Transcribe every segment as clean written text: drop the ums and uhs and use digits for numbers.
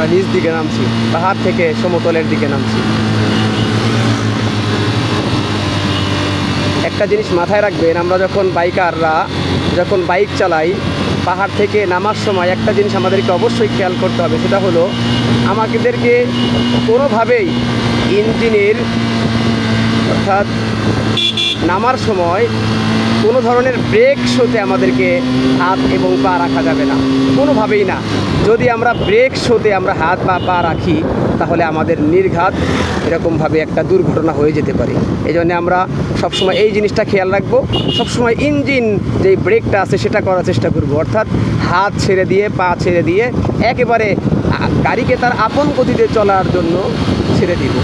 নিচ দিকে নামছি, পাহাড় থেকে সমতলের দিকে নামছি। একটা জিনিস মাথায় রাখবেন, আমরা যখন বাইকাররা যখন বাইক চালাই পাহাড় থেকে নামার সময় একটা জিনিস আমাদেরকে অবশ্যই খেয়াল করতে হবে, সেটা হলো আমাদেরকে কোনোভাবেই ইঞ্জিনের অর্থাৎ নামার সময় কোনো ধরনের ব্রেক শোতে আমাদেরকে হাত এবং পা রাখা যাবে না, কোনোভাবেই না। যদি আমরা ব্রেক শোতে আমরা হাত বা পা রাখি তাহলে আমাদের নির্ঘাত এরকমভাবে একটা দুর্ঘটনা হয়ে যেতে পারে। এই জন্য আমরা সবসময় এই জিনিসটা খেয়াল রাখবো, সবসময় ইঞ্জিন যেই ব্রেকটা আছে সেটা করার চেষ্টা করব, অর্থাৎ হাত ছেড়ে দিয়ে পা ছেড়ে দিয়ে একেবারে গাড়িকে তার আপন গতিতে চলার জন্য ছেড়ে দিব।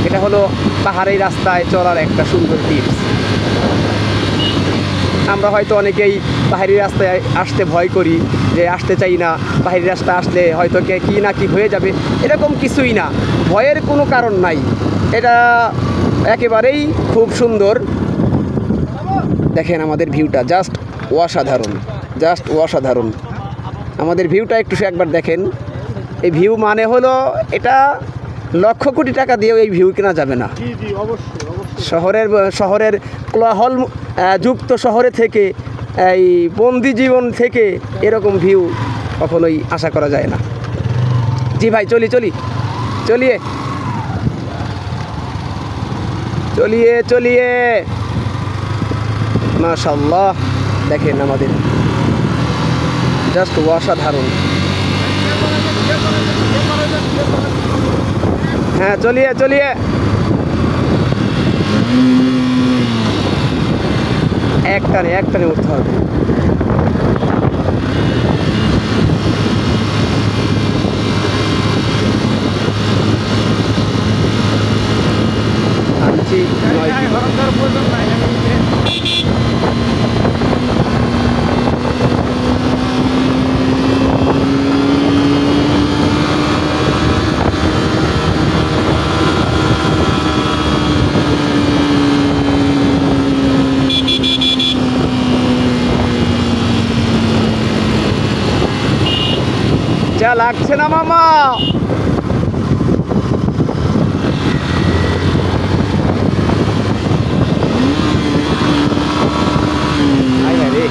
এটা হলো পাহাড়ি রাস্তায় চলার একটা সুন্দর টিপস। আমরা হয়তো অনেকেই পাহাড়ি রাস্তায় আসতে ভয় করি, যে আসতে চাই না, পাহাড়ি রাস্তা আসলে হয়তো কী না কি হয়ে যাবে, এরকম কিছুই না, ভয়ের কোনো কারণ নাই। এটা একেবারেই খুব সুন্দর। দেখেন আমাদের ভিউটা জাস্ট অসাধারণ, জাস্ট অসাধারণ। আমাদের ভিউটা একটু একবার দেখেন। এই ভিউ মানে হলো এটা লক্ষ কোটি টাকা দিয়েও এই ভিউ কেনা যাবে না। শহরের কোলাহল যুক্ত শহরে থেকে, এই বন্দি জীবন থেকে এরকম ভিউ কখনোই আশা করা যায় না। জি ভাই, চলিয়ে মাশাআল্লাহ, দেখেন আমাদের জাস্ট অসাধারণ। হ্যাঁ, চলিয়ে একটানে উঠতে হবে। যা লাগছে না মামা, আরে